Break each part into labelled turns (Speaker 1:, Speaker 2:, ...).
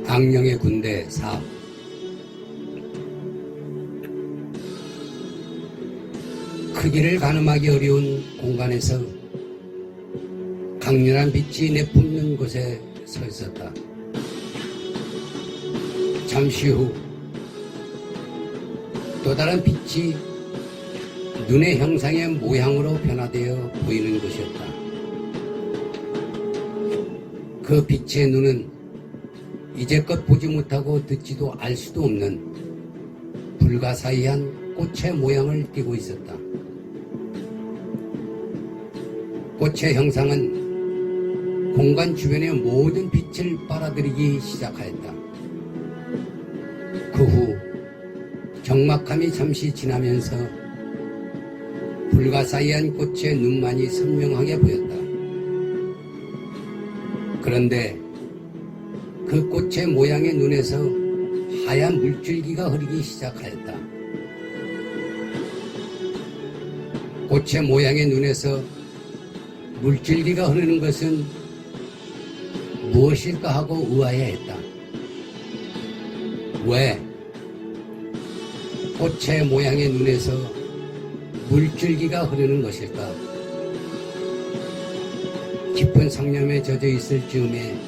Speaker 1: 악령의 군대 4. 크기를 가늠하기 어려운 공간에서 강렬한 빛이 내뿜는 곳에 서 있었다. 잠시 후 또 다른 빛이 눈의 형상의 모양으로 변화되어 보이는 것이었다. 그 빛의 눈은 이제껏 보지 못하고 듣지도 알 수도 없는 불가사의한 꽃의 모양을 띠고 있었다. 꽃의 형상은 공간 주변의 모든 빛을 빨아들이기 시작하였다. 그 후 적막함이 잠시 지나면서 불가사의한 꽃의 눈만이 선명하게 보였다. 그런데 그 꽃의 모양의 눈에서 하얀 물줄기가 흐르기 시작하였다. 꽃의 모양의 눈에서 물줄기가 흐르는 것은 무엇일까 하고 의아해했다. 왜 꽃의 모양의 눈에서 물줄기가 흐르는 것일까? 깊은 상념에 젖어 있을 즈음에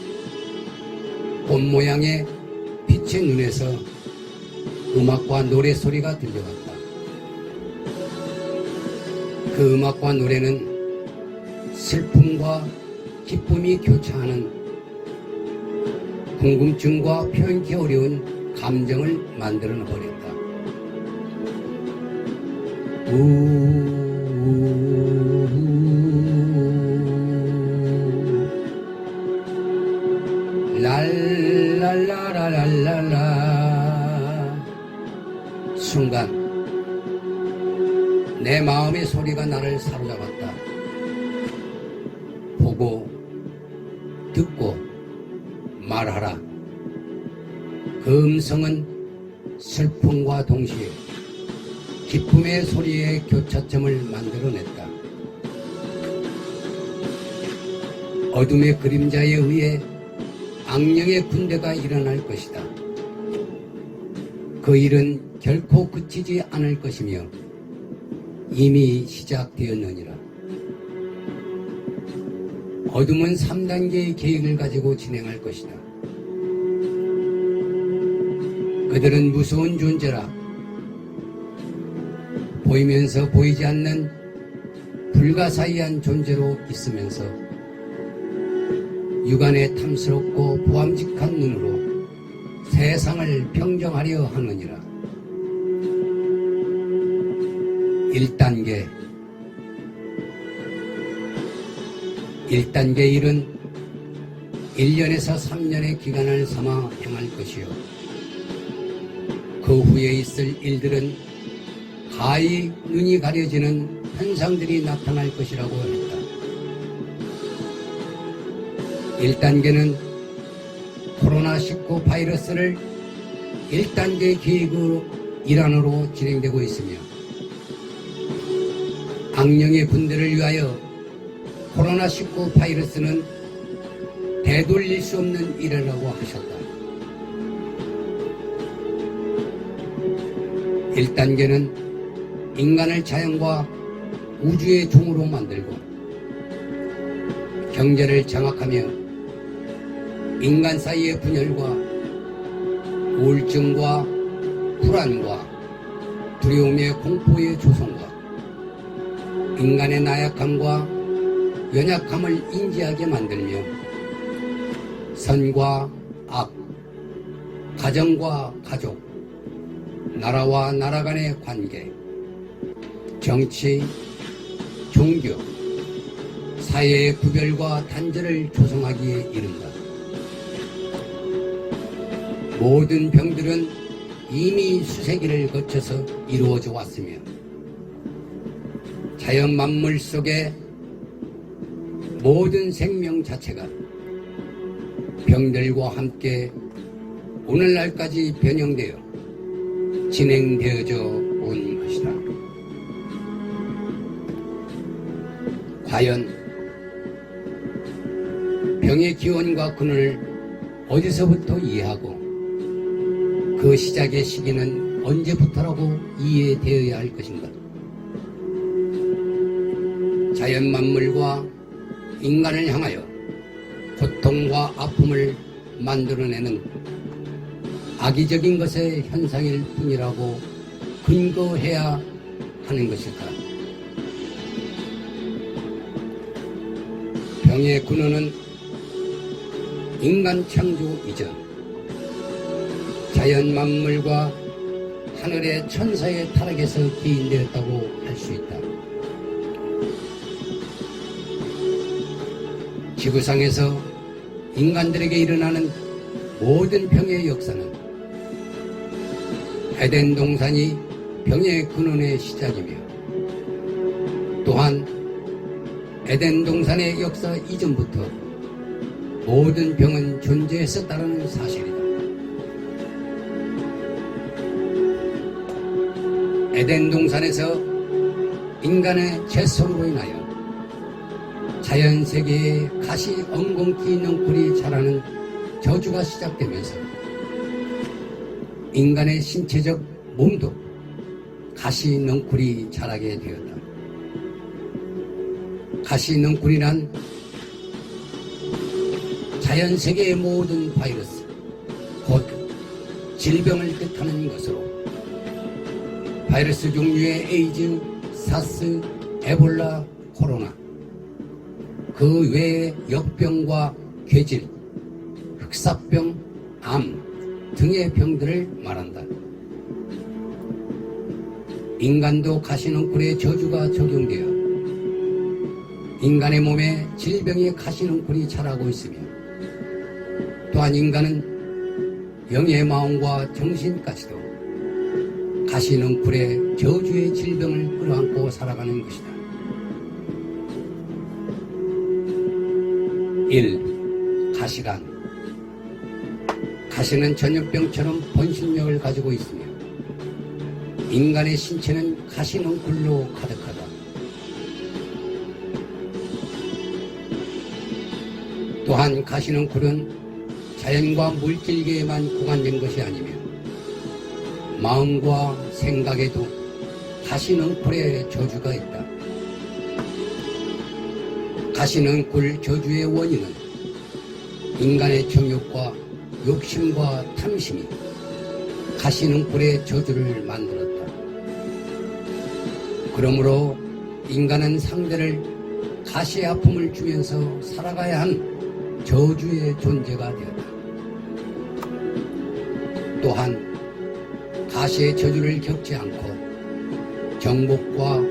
Speaker 1: 꽃 모양의 빛의 눈에서 음악과 노래 소리가 들려왔다. 그 음악과 노래는 슬픔과 기쁨이 교차하는 궁금증과 표현하기 어려운 감정을 만들어 버렸다. 랄랄라랄랄라. 순간 내 마음의 소리가 나를 사로잡았다. 보고 듣고 말하라. 그 음성은 슬픔과 동시에 기쁨의 소리의 교차점을 만들어냈다. 어둠의 그림자에 의해 악령의 군대가 일어날 것이다. 그 일은 결코 그치지 않을 것이며 이미 시작되었느니라. 어둠은 3단계의 계획을 가지고 진행할 것이다. 그들은 무서운 존재라. 보이면서 보이지 않는 불가사의한 존재로 있으면서 육안에 탐스럽고 보암직한 눈으로 세상을 평정하려 하느니라. 1단계 1단계 일은 1년에서 3년의 기간을 삼아 행할 것이요. 그 후에 있을 일들은 가히 눈이 가려지는 현상들이 나타날 것이라고 했다. 1단계는 코로나19 바이러스를 1단계 계획으로 일환으로 진행되고 있으며 악령의 군대를 위하여 코로나19 바이러스는 되돌릴 수 없는 일이라고 하셨다. 1단계는 인간을 자연과 우주의 종으로 만들고 경제를 장악하며 인간 사이의 분열과 우울증과 불안과 두려움의 공포의 조성과 인간의 나약함과 연약함을 인지하게 만들며 선과 악, 가정과 가족, 나라와 나라 간의 관계, 정치, 종교, 사회의 구별과 단절을 조성하기에 이른다. 모든 병들은 이미 수세기를 거쳐서 이루어져 왔으며 자연 만물 속의 모든 생명 자체가 병들과 함께 오늘날까지 변형되어 진행되어져 온 것이다. 과연 병의 기원과 근원을 어디서부터 이해하고 그 시작의 시기는 언제부터라고 이해되어야 할 것인가? 자연 만물과 인간을 향하여 고통과 아픔을 만들어내는 악의적인 것의 현상일 뿐이라고 근거해야 하는 것일까? 병의 근원은 인간 창조 이전 자연 만물과 하늘의 천사의 타락에서 기인되었다고 할 수 있다. 지구상에서 인간들에게 일어나는 모든 병의 역사는 에덴 동산이 병의 근원의 시작이며 또한 에덴 동산의 역사 이전부터 모든 병은 존재했었다는 사실이다. 에덴 동산에서 인간의 채손으로 인하여 자연 세계에 가시 엉겅퀴 넝쿨이 자라는 저주가 시작되면서 인간의 신체적 몸도 가시 넝쿨이 자라게 되었다. 가시 넝쿨이란 자연 세계의 모든 바이러스, 곧 질병을 뜻하는 것으로 바이러스 종류의 에이즈, 사스, 에볼라, 코로나, 그 외의 역병과 괴질, 흑사병, 암 등의 병들을 말한다. 인간도 가시넝쿨의 저주가 적용되어 인간의 몸에 질병의 가시넝쿨이 자라고 있으며 또한 인간은 영의 마음과 정신까지도 가시넝쿨의 저주의 질병을 끌어안고 살아가는 것이다. 1. 가시관. 가시는 전염병처럼 번식력을 가지고 있으며 인간의 신체는 가시넝쿨로 가득하다. 또한 가시넝쿨은 자연과 물질계에만 구간된 것이 아니며 마음과 생각에도 가시넝쿨의 저주가 있다. 가시넝쿨 저주의 원인은 인간의 정욕과 욕심과 탐심이 가시넝쿨의 저주를 만들었다. 그러므로 인간은 상대를 가시의 아픔을 주면서 살아가야 한 저주의 존재가 되었다. 또한 가시의 저주를 겪지 않고 정복과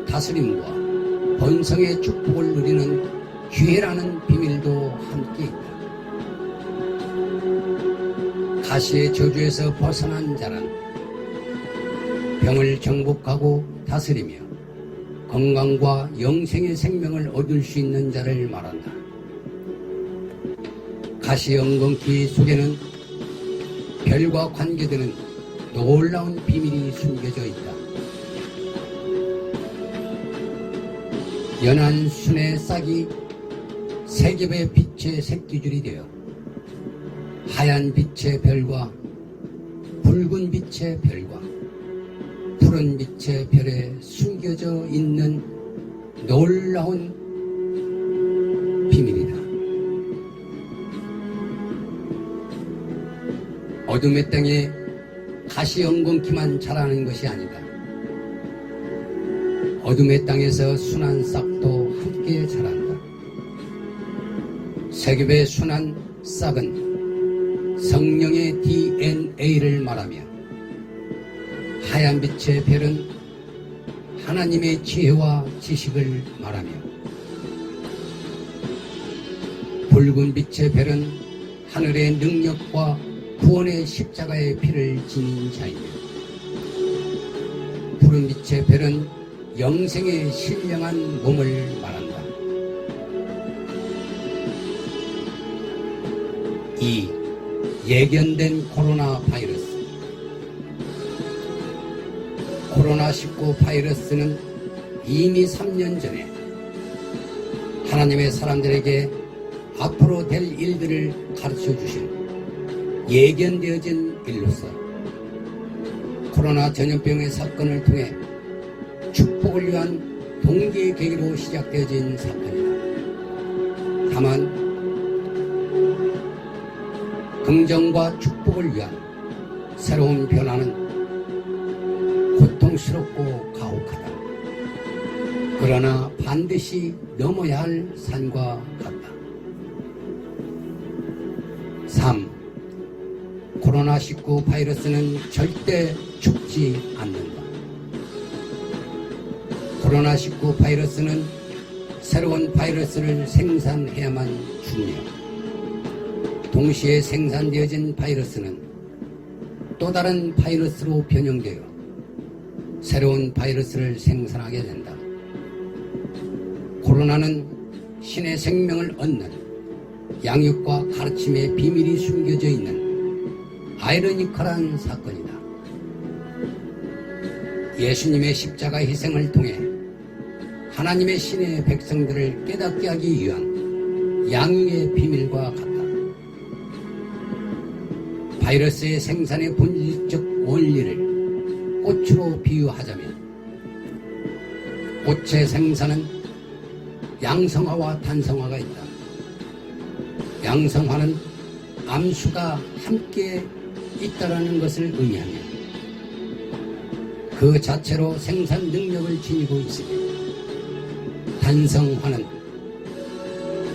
Speaker 1: 다스림과 번성의 축복을 누리는 기회라는 비밀도 함께 있다. 가시의 저주에서 벗어난 자는 병을 정복하고 다스리며 건강과 영생의 생명을 얻을 수 있는 자를 말한다. 가시 엉겅퀴 속에는 별과 관계되는 놀라운 비밀이 숨겨져 있다. 연한 순의 싹이 세 겹의 빛의 새끼줄이 되어 하얀 빛의 별과 붉은 빛의 별과 푸른 빛의 별에 숨겨져 있는 놀라운 비밀이다. 어둠의 땅에 가시 엉겅퀴만 자라는 것이 아니다. 어둠의 땅에서 순한 싹도 함께 자란다. 세 겹의 순한 싹은 성령의 DNA를 말하며 하얀 빛의 별은 하나님의 지혜와 지식을 말하며 붉은 빛의 별은 하늘의 능력과 구원의 십자가의 피를 지닌 자이며 푸른 빛의 별은 영생의 신령한 몸을 말한다. 2. 예견된 코로나 바이러스. 코로나19 바이러스는 이미 3년 전에 하나님의 사람들에게 앞으로 될 일들을 가르쳐 주신 예견되어진 일로서 코로나 전염병의 사건을 통해 축복을 위한 동기의 계기로 시작되어진 사건이다. 다만 긍정과 축복을 위한 새로운 변화는 고통스럽고 가혹하다. 그러나 반드시 넘어야 할 산과 같다. 3. 코로나19 바이러스는 절대 죽지 않는다. 코로나19 바이러스는 새로운 바이러스를 생산해야만 죽며, 동시에 생산되어진 바이러스는 또 다른 바이러스로 변형되어 새로운 바이러스를 생산하게 된다. 코로나는 신의 생명을 얻는 양육과 가르침의 비밀이 숨겨져 있는 아이러니컬한 사건이다. 예수님의 십자가 희생을 통해 하나님의 신의 백성들을 깨닫게 하기 위한 양육의 비밀과 같다. 바이러스의 생산의 본질적 원리를 꽃으로 비유하자면, 꽃의 생산은 양성화와 단성화가 있다. 양성화는 암수가 함께 있다라는 것을 의미하며 그 자체로 생산 능력을 지니고 있으며, 단성화는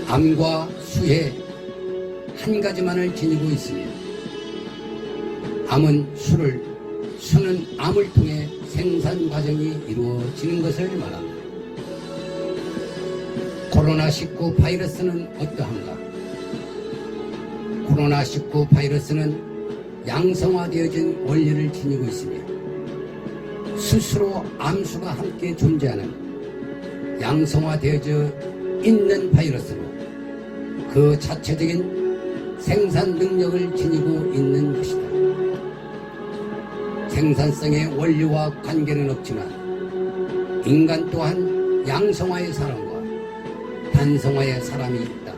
Speaker 1: 암과 수의 한 가지만을 지니고 있으며, 암은 수는 암을 통해 생산 과정이 이루어지는 것을 말한다. 코로나19 바이러스는 어떠한가? 코로나19 바이러스는 양성화되어진 원리를 지니고 있으며, 스스로 암수가 함께 존재하는 양성화되어져 있는 바이러스로 그 자체적인 생산 능력을 지니고 있는 것이다. 생산성의 원리와 관계는 없지만 인간 또한 양성화의 사람과 단성화의 사람이 있다.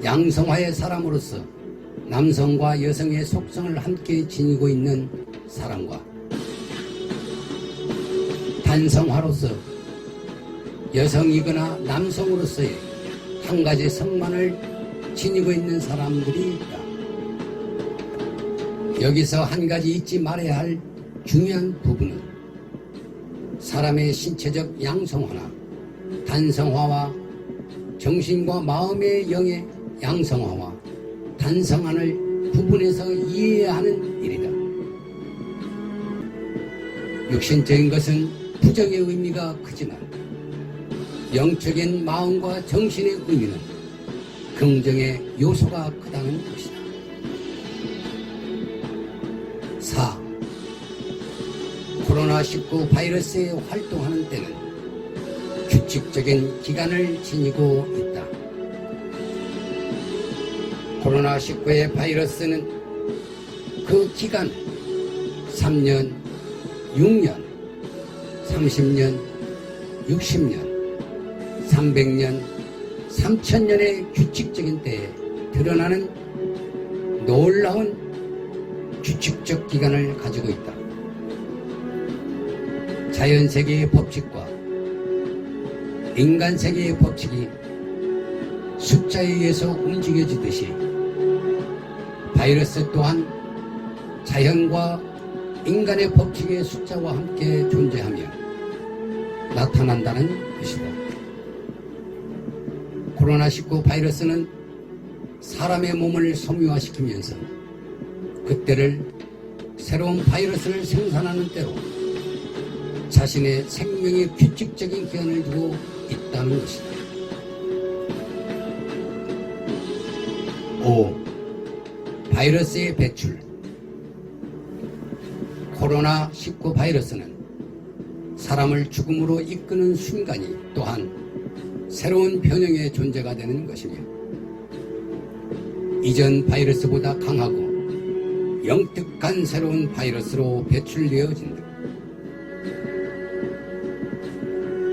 Speaker 1: 양성화의 사람으로서 남성과 여성의 속성을 함께 지니고 있는 사람과, 단성화로서 여성이거나 남성으로서의 한 가지 성만을 지니고 있는 사람들이 있다. 여기서 한 가지 잊지 말아야 할 중요한 부분은 사람의 신체적 양성화나 단성화와 정신과 마음의 영의 양성화와 단성화를 구분해서 이해해야 하는 일이다. 육신적인 것은 부정의 의미가 크지만 영적인 마음과 정신의 의미는 긍정의 요소가 크다는 것이다. 4. 코로나19 바이러스에 활동하는 때는 규칙적인 기간을 지니고 있다. 코로나19의 바이러스는 그 기간 3년, 6년, 30년, 60년, 300년, 3000년의 규칙적인 때에 드러나는 놀라운 규칙적 기간을 가지고 있다. 자연세계의 법칙과 인간세계의 법칙이 숫자에 의해서 움직여지듯이 바이러스 또한 자연과 인간의 법칙의 숫자와 함께 존재하며 나타난다는 것이다. 코로나19 바이러스는 사람의 몸을 섬유화시키면서 그때를 새로운 바이러스를 생산하는 때로 자신의 생명의 규칙적인 기간을 두고 있다는 것이다. 5. 바이러스의 배출. 코로나19 바이러스는 사람을 죽음으로 이끄는 순간이 또한 새로운 변형의 존재가 되는 것이며, 이전 바이러스보다 강하고 영특한 새로운 바이러스로 배출되어진다.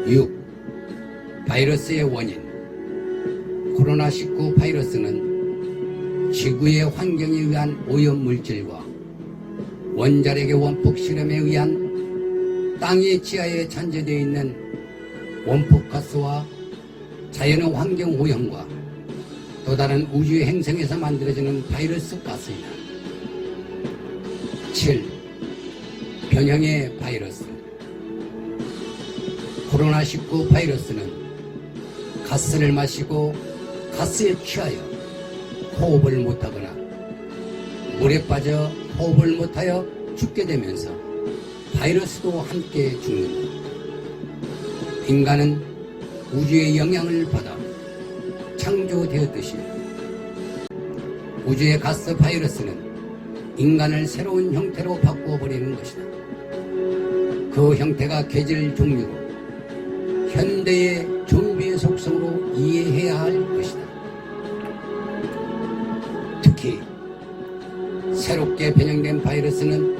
Speaker 1: 6. 바이러스의 원인. 코로나19 바이러스는 지구의 환경에 의한 오염물질과 원자력의 원폭 실험에 의한 땅의 지하에 잔재되어 있는 원폭가스와 자연의 환경 오염과 또 다른 우주의 행성에서 만들어지는 바이러스 가스이다. 7. 변형의 바이러스. 코로나19 바이러스는 가스를 마시고 가스에 취하여 호흡을 못하거나 물에 빠져 호흡을 못하여 죽게 되면서 바이러스도 함께 죽는다. 인간은 우주의 영향을 받아 창조되었듯이 우주의 가스 바이러스는 인간을 새로운 형태로 바꾸어버리는 것이다. 그 형태가 계절 종류로 현대의 좀비의 속성으로 이해해야 할 것이다. 특히 새롭게 변형된 바이러스는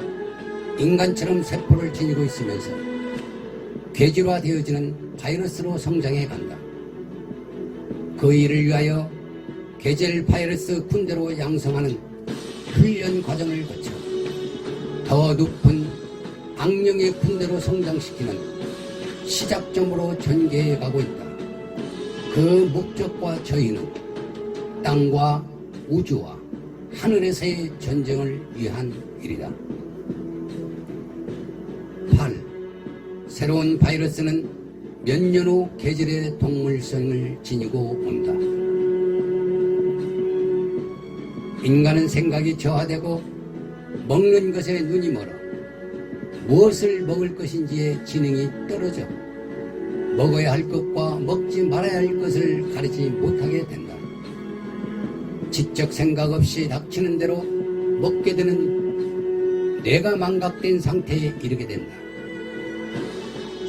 Speaker 1: 인간처럼 세포를 지니고 있으면서 괴질화되어지는 바이러스로 성장해 간다. 그 일을 위하여 계절 바이러스 군대로 양성하는 훈련 과정을 거쳐 더 높은 악령의 군대로 성장시키는 시작점으로 전개해 가고 있다. 그 목적과 저희는 땅과 우주와 하늘에서의 전쟁을 위한 일이다. 8. 새로운 바이러스는 몇 년 후 계절의 동물성을 지니고 온다. 인간은 생각이 저하되고 먹는 것에 눈이 멀어 무엇을 먹을 것인지에 지능이 떨어져 먹어야 할 것과 먹지 말아야 할 것을 가리지 못하게 된다. 지적 생각 없이 닥치는 대로 먹게 되는 뇌가 망각된 상태에 이르게 된다.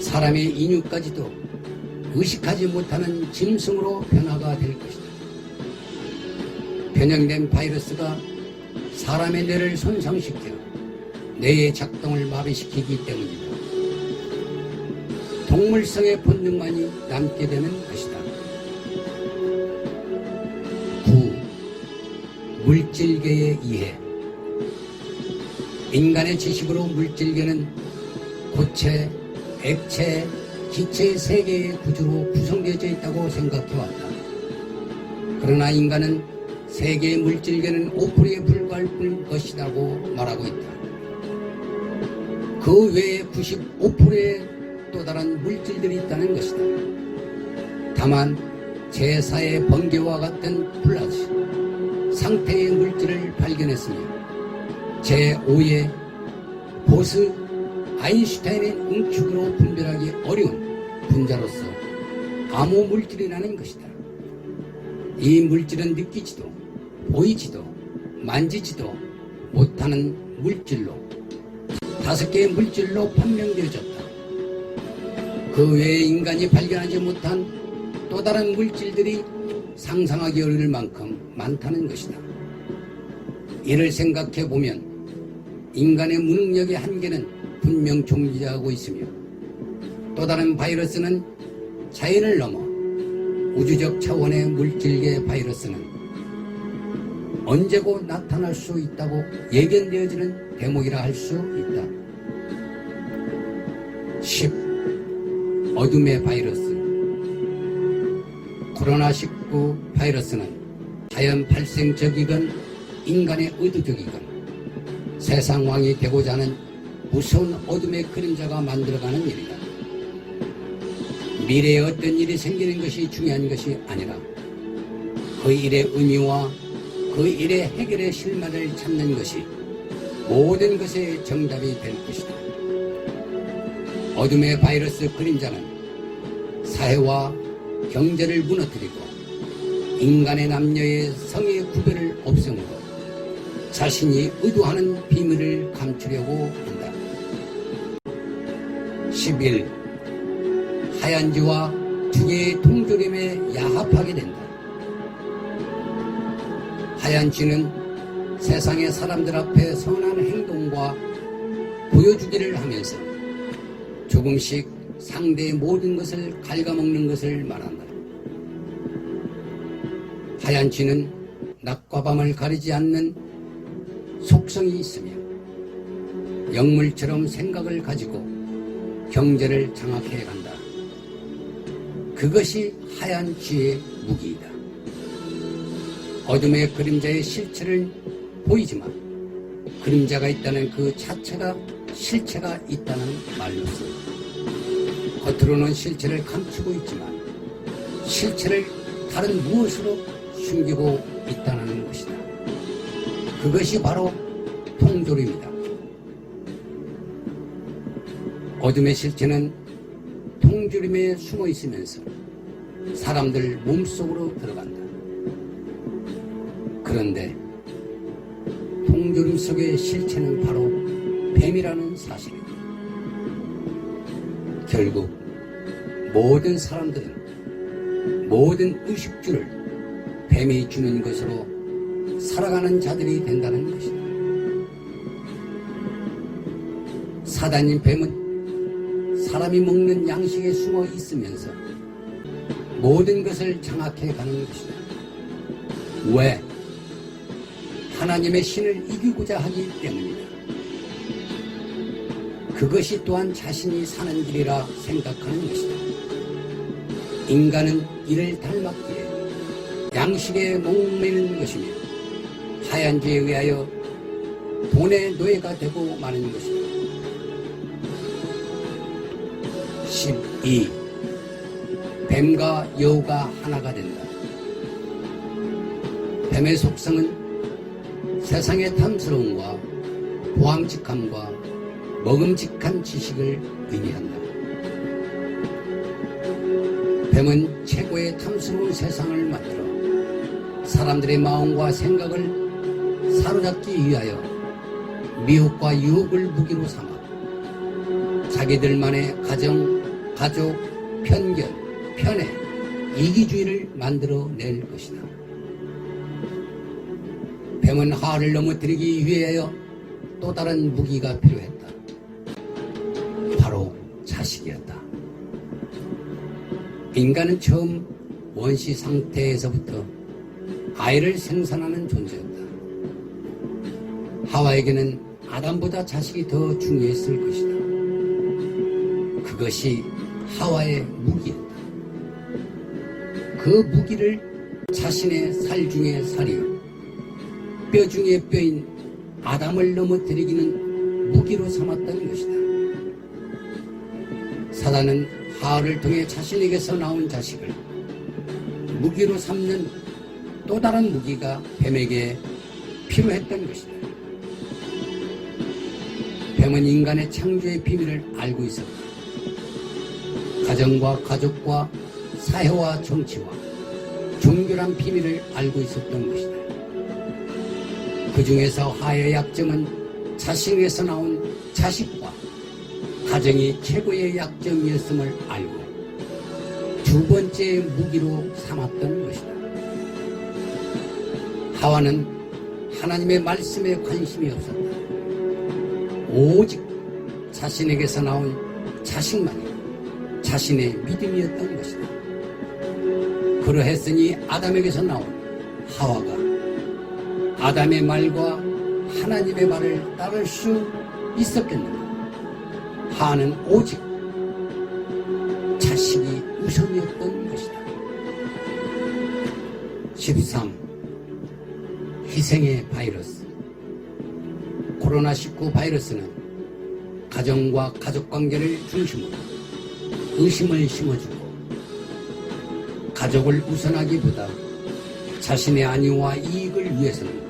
Speaker 1: 사람의 인유까지도 의식하지 못하는 짐승으로 변화가 될 것이다. 변형된 바이러스가 사람의 뇌를 손상시켜 뇌의 작동을 마비시키기 때문이다. 동물성의 본능만이 남게 되는 것이다. 9. 물질계의 이해. 인간의 지식으로 물질계는 고체, 액체, 기체 세 개의 구조로 구성되어 있다고 생각해왔다. 그러나 인간은 세 개의 물질계는 5%에 불과할 것이라고 말하고 있다. 그 외에 95%의 또 다른 물질들이 있다는 것이다. 다만 제4의 번개와 같은 플라즈 상태의 물질을 발견했으며 제5의 보스 아인슈타인의 응축으로 분별하기 어려운 분자로서 암호 물질이라는 것이다. 이 물질은 느끼지도 보이지도 만지지도 못하는 물질로 5개의 물질로 판명되어졌다. 그 외에 인간이 발견하지 못한 또 다른 물질들이 상상하기 어려울 만큼 많다는 것이다. 이를 생각해 보면 인간의 무능력의 한계는 분명 존재하고 있으며 또 다른 바이러스는 자연을 넘어 우주적 차원의 물질계 바이러스는 언제고 나타날 수 있다고 예견되어지는 대목이라 할 수 있다. 10. 어둠의 바이러스. 코로나19 바이러스는 자연 발생적이건 인간의 의도적이건 세상 왕이 되고자 하는 무서운 어둠의 그림자가 만들어가는 일이다. 미래에 어떤 일이 생기는 것이 중요한 것이 아니라 그 일의 의미와 그 일의 해결의 실마리를 찾는 것이 모든 것의 정답이 될 것이다. 어둠의 바이러스 그림자는 사회와 경제를 무너뜨리고 인간의 남녀의 성의 구별을 없애므로 자신이 의도하는 비밀을 감추려고 한다. 11. 하얀지와 두 개의 통조림에 야합하게 된다. 하얀지는 세상의 사람들 앞에 선한 행동과 보여주기를 하면서 조금씩 상대의 모든 것을 갉아먹는 것을 말한다. 하얀쥐는 낮과 밤을 가리지 않는 속성이 있으며 영물처럼 생각을 가지고 경제를 장악해 간다. 그것이 하얀 쥐의 무기이다. 어둠의 그림자의 실체를 보이지만 그림자가 있다는 그 자체가 실체가 있다는 말로서 겉으로는 실체를 감추고 있지만 실체를 다른 무엇으로 숨기고 있다는 것이다. 그것이 바로 통조림이다. 어둠의 실체는 통조림에 숨어 있으면서 사람들 몸속으로 들어간다. 그런데 통조림 속의 실체는 바로 뱀이라는 사실이다. 결국 모든 사람들은 모든 의식주를 뱀이 주는 것으로 살아가는 자들이 된다는 것이다. 사단인 뱀은 사람이 먹는 양식에 숨어 있으면서 모든 것을 장악해 가는 것이다. 왜? 하나님의 신을 이기고자 하기 때문이다. 그것이 또한 자신이 사는 길이라 생각하는 것이다. 인간은 이를 닮았기에 양식에 목매는 것이며 하얀 죄에 의하여 돈의 노예가 되고 마는 것이다. 12. 뱀과 여우가 하나가 된다. 뱀의 속성은 세상의 탐스러움과 보암직함과 먹음직한 지식을 의미한다. 뱀은 최고의 탐스러운 세상을 만들어 사람들의 마음과 생각을 사로잡기 위하여 미혹과 유혹을 무기로 삼아 자기들만의 가정, 가족, 편견, 편애, 이기주의를 만들어낼 것이다. 뱀은 하와를 넘어뜨리기 위하여 또 다른 무기가 필요했다. 바로 자식이었다. 인간은 처음 원시 상태에서부터 아이를 생산하는 존재였다. 하와에게는 아담보다 자식이 더 중요했을 것이다. 그것이 하와의 무기였다. 그 무기를 자신의 살 중에 살이요 뼈 중에 뼈인 아담을 넘어뜨리기는 무기로 삼았던 것이다. 사단은 하와를 통해 자신에게서 나온 자식을 무기로 삼는 또 다른 무기가 뱀에게 필요했던 것이다. 뱀은 인간의 창조의 비밀을 알고 있었다. 가정과 가족과 사회와 정치와 종교란 비밀을 알고 있었던 것이다. 그 중에서 하와의 약점은 자신에게서 나온 자식과 가정이 최고의 약점이었음을 알고 두 번째 무기로 삼았던 것이다. 하와는 하나님의 말씀에 관심이 없었다. 오직 자신에게서 나온 자식만이 자신의 믿음이었던 것이다. 그러했으니 아담에게서 나온 하와가 아담의 말과 하나님의 말을 따를 수 있었겠는가? 하와는 오직 자식이 우선이었던 것이다. 13. 희생의 바이러스. 코로나19 바이러스는 가정과 가족관계를 중심으로 의심을 심어주고 가족을 우선하기보다 자신의 안위와 이익을 위해서는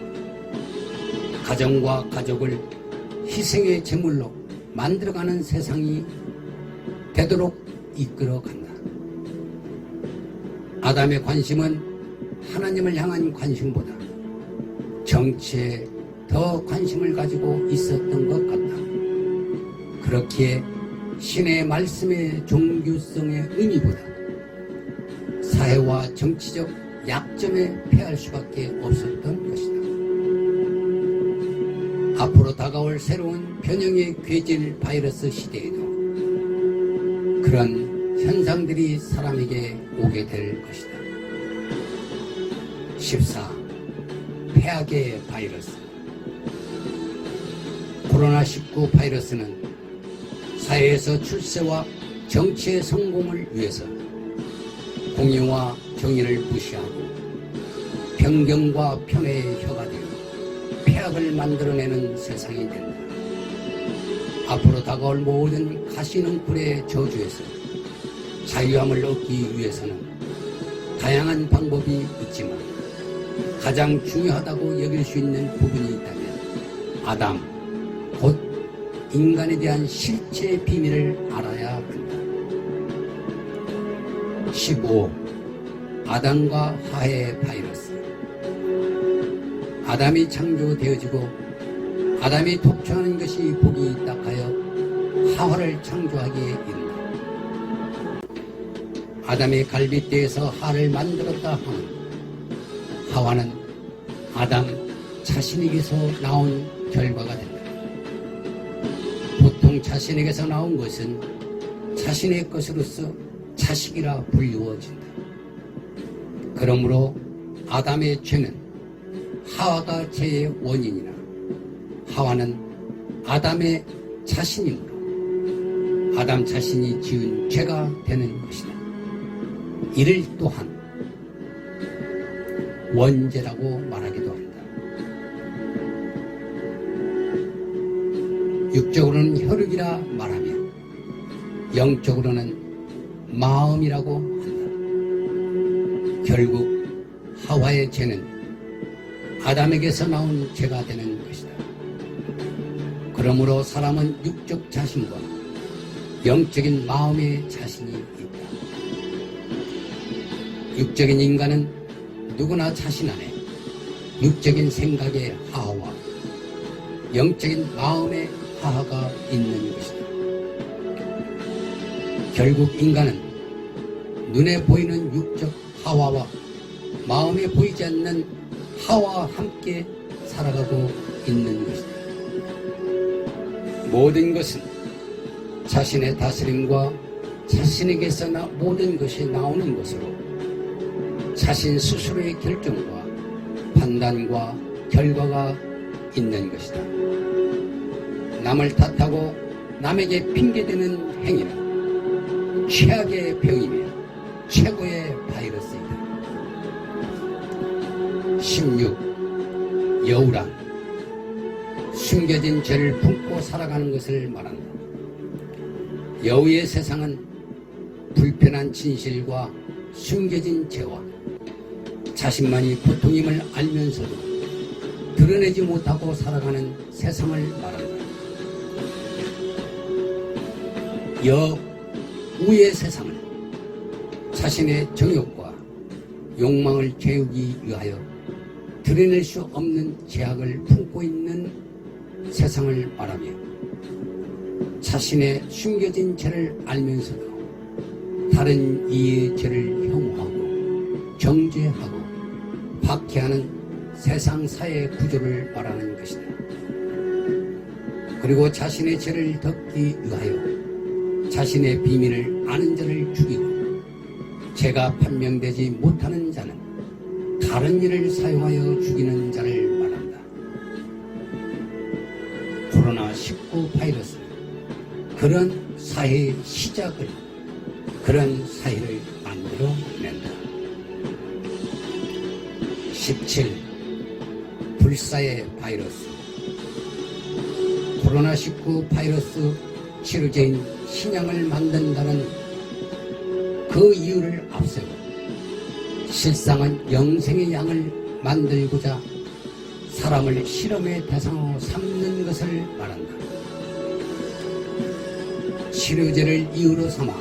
Speaker 1: 가정과 가족을 희생의 제물로 만들어가는 세상이 되도록 이끌어간다. 아담의 관심은 하나님을 향한 관심보다 정치에 더 관심을 가지고 있었던 것 같다. 그렇기에 신의 말씀의 종교성의 의미보다 사회와 정치적 약점에 패할 수밖에 없었던 것이다. 앞으로 다가올 새로운 변형의 괴질 바이러스 시대에도 그런 현상들이 사람에게 오게 될 것이다. 14. 최악의 바이러스. 코로나19 바이러스는 사회에서 출세와 정치의 성공을 위해서 공의와 정의를 무시하고 편견과 편애의 혀가 되어 폐악을 만들어내는 세상이 된다. 앞으로 다가올 모든 가시능쿨의 저주에서 자유함을 얻기 위해서는 다양한 방법이 있지만 가장 중요하다고 여길 수 있는 부분이 있다면 아담, 곧 인간에 대한 실체의 비밀을 알아야 한다. 15. 아담과 하의 바이러스. 아담이 창조되어지고 아담이 독초하는 것이 복이 딱하여 하와를 창조하기에 이른다. 아담의 갈빗대에서 하를 만들었다 하면 하와는 아담 자신에게서 나온 결과가 된다. 보통 자신에게서 나온 것은 자신의 것으로서 자식이라 불리워진다. 그러므로 아담의 죄는 하와가 죄의 원인이나 하와는 아담의 자신이므로 아담 자신이 지은 죄가 되는 것이다. 이를 또한 원죄라고 말하기도 한다. 육적으로는 혈육이라 말하며 영적으로는 마음이라고 한다. 결국 하와의 죄는 아담에게서 나온 죄가 되는 것이다. 그러므로 사람은 육적 자신과 영적인 마음의 자신이 있다. 육적인 인간은 누구나 자신 안에 육적인 생각의 하와 영적인 마음의 하가 있는 것이다. 결국 인간은 눈에 보이는 육적 하와와 마음에 보이지 않는 하와와 함께 살아가고 있는 것이다. 모든 것은 자신의 다스림과 자신에게서 모든 것이 나오는 것으로 자신 스스로의 결정과 판단과 결과가 있는 것이다. 남을 탓하고 남에게 핑계대는 행위는 최악의 병이며 최고의 바이러스이다. 16. 여우란 숨겨진 죄를 품고 살아가는 것을 말한다. 여우의 세상은 불편한 진실과 숨겨진 죄와 자신만이 고통임을 알면서도 드러내지 못하고 살아가는 세상을 말한다. 여우의 세상은 자신의 정욕과 욕망을 채우기 위하여 드러낼 수 없는 죄악을 품고 있는 세상을 말하며 자신의 숨겨진 죄를 알면서도 다른 이의 죄를 혐오하고 정죄하고 박해하는 세상 사회 구조를 말하는 것이다. 그리고 자신의 죄를 덮기 위하여 자신의 비밀을 아는 자를 죽이고 죄가 판명되지 못하는 자는 다른 일을 사용하여 죽이는 자를 말한다. 코로나19 바이러스는 그런 사회의 시작을, 그런 사회를 만들어낸다. 17. 불사의 바이러스. 코로나19 바이러스 치료제인 신약을 만든다는 그 이유를 앞세워 실상은 영생의 양을 만들고자 사람을 실험의 대상으로 삼는 것을 말한다. 치료제를 이유로 삼아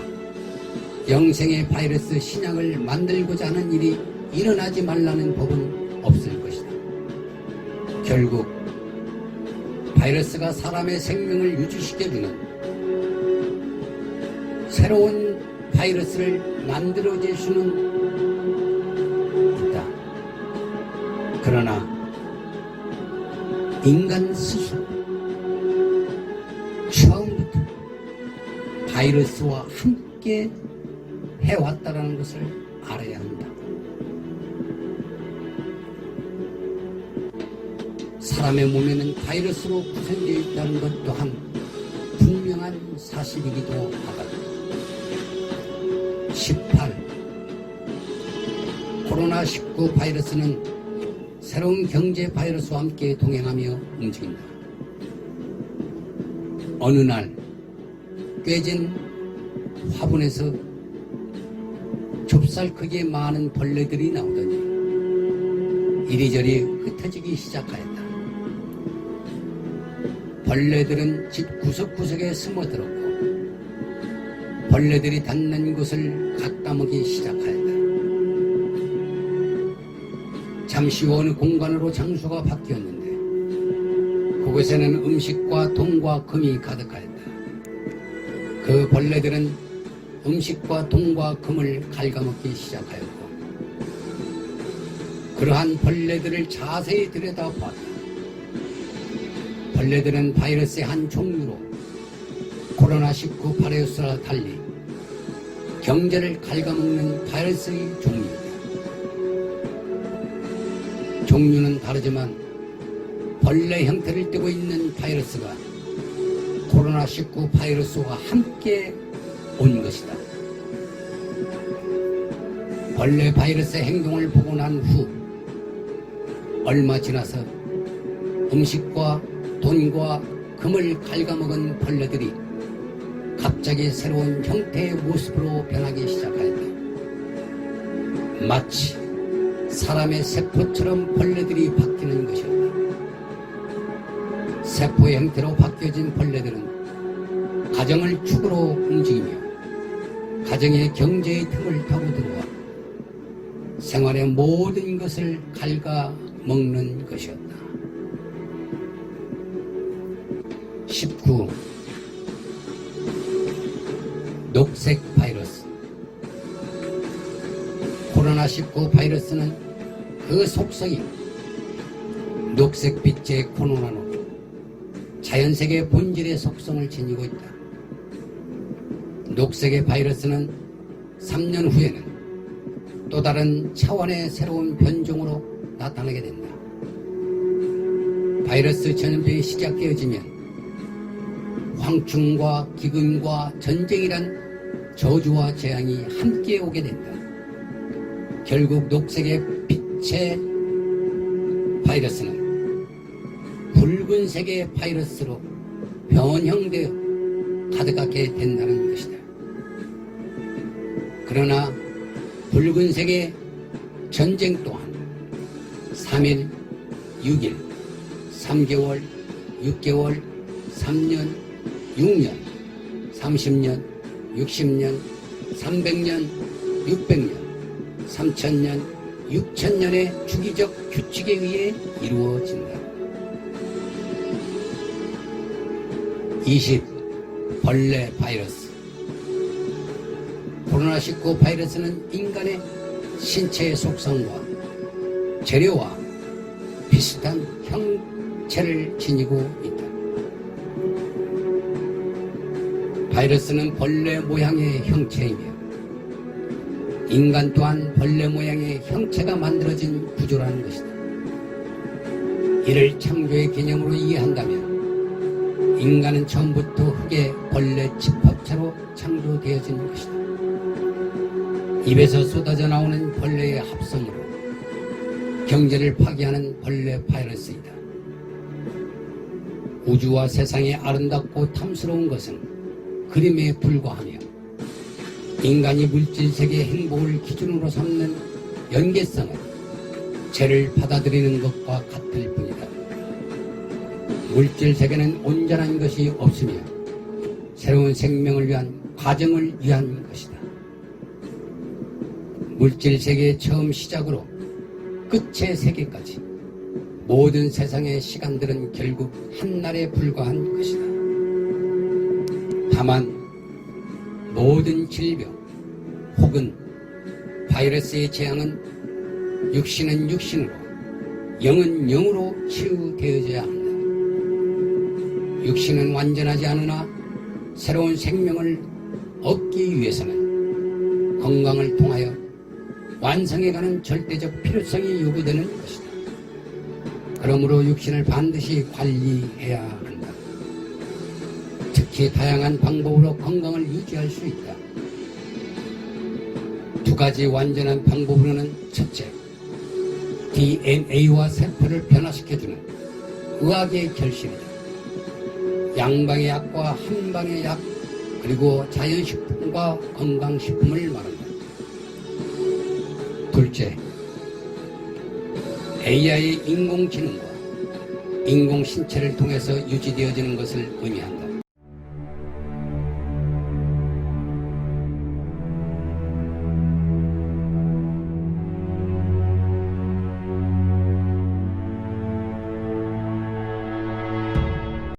Speaker 1: 영생의 바이러스 신약을 만들고자 하는 일이 일어나지 말라는 법은 없을 것이다. 결국 바이러스가 사람의 생명을 유지시켜주는 새로운 바이러스를 만들어줄 수는 있다. 그러나 인간 스스로 처음부터 바이러스와 함께 해왔다는 것을 알아야 한다. 사람의 몸에는 바이러스로 구성되어 있다는 것 또한 분명한 사실이기도 하다. 18. 코로나19 바이러스는 새로운 경제 바이러스와 함께 동행하며 움직인다. 어느 날 꿰진 화분에서 좁쌀 크기의 많은 벌레들이 나오더니 이리저리 흩어지기 시작하였다. 벌레들은 집 구석구석에 숨어들었고 벌레들이 닿는 곳을 갖다먹기 시작하였다. 잠시 후 어느 공간으로 장소가 바뀌었는데 그곳에는 음식과 돈과 금이 가득하였다. 그 벌레들은 음식과 돈과 금을 갉아먹기 시작하였고 그러한 벌레들을 자세히 들여다보았다. 벌레들은 바이러스의 한 종류로 코로나19 바이러스와 달리 경제를 갉아먹는 바이러스의 종류이다. 종류는 다르지만 벌레 형태를 띠고 있는 바이러스가 코로나19 바이러스와 함께 온 것이다. 벌레 바이러스의 행동을 보고 난 후 얼마 지나서 음식과 돈과 금을 갉아먹은 벌레들이 갑자기 새로운 형태의 모습으로 변하기 시작하였다. 마치 사람의 세포처럼 벌레들이 바뀌는 것이었다. 세포의 형태로 바뀌어진 벌레들은 가정을 축으로 움직이며 가정의 경제의 틈을 타고 들어와 생활의 모든 것을 갉아먹는 것이었다. 19. 녹색 바이러스. 코로나19 바이러스는 그 속성이 녹색빛의 코로나로 자연세계 본질의 속성을 지니고 있다. 녹색의 바이러스는 3년 후에는 또 다른 차원의 새로운 변종으로 나타나게 된다. 바이러스 전염병이 시작되어지면 황충과 기근과 전쟁이란 저주와 재앙이 함께 오게 된다. 결국 녹색의 빛의 바이러스는 붉은색의 바이러스로 변형되어 가득하게 된다는 것이다. 그러나 붉은색의 전쟁 또한 3일, 6일, 3개월, 6개월, 3년, 6년, 30년, 60년, 300년, 600년, 3000년, 6000년의 주기적 규칙에 의해 이루어진다. 20. 벌레 바이러스. 코로나19 바이러스는 인간의 신체의 속성과 재료와 비슷한 형체를 지니고 있다. 바이러스는 벌레 모양의 형체이며 인간 또한 벌레 모양의 형체가 만들어진 구조라는 것이다. 이를 창조의 개념으로 이해한다면 인간은 처음부터 흙의 벌레 집합체로 창조되어진 것이다. 입에서 쏟아져 나오는 벌레의 합성으로 경제를 파괴하는 벌레 바이러스이다. 우주와 세상의 아름답고 탐스러운 것은 그림에 불과하며 인간이 물질세계의 행복을 기준으로 삼는 연계성은 죄를 받아들이는 것과 같을 뿐이다. 물질세계는 온전한 것이 없으며 새로운 생명을 위한 과정을 위한 것이다. 물질세계의 처음 시작으로 끝의 세계까지 모든 세상의 시간들은 결국 한날에 불과한 것이다. 다만 모든 질병 혹은 바이러스의 재앙은 육신은 육신으로 영은 영으로 치유되어져야 한다. 육신은 완전하지 않으나 새로운 생명을 얻기 위해서는 건강을 통하여 완성해가는 절대적 필요성이 요구되는 것이다. 그러므로 육신을 반드시 관리해야 한다. 특히 다양한 방법으로 건강을 유지할 수 있다. 두 가지 완전한 방법으로는 첫째, DNA와 세포를 변화시켜주는 의학의 결실이다. 양방의 약과 한방의 약, 그리고 자연식품과 건강식품을 말한다. 둘째, AI 인공지능과 인공신체를 통해서 유지되어지는 것을 의미한다.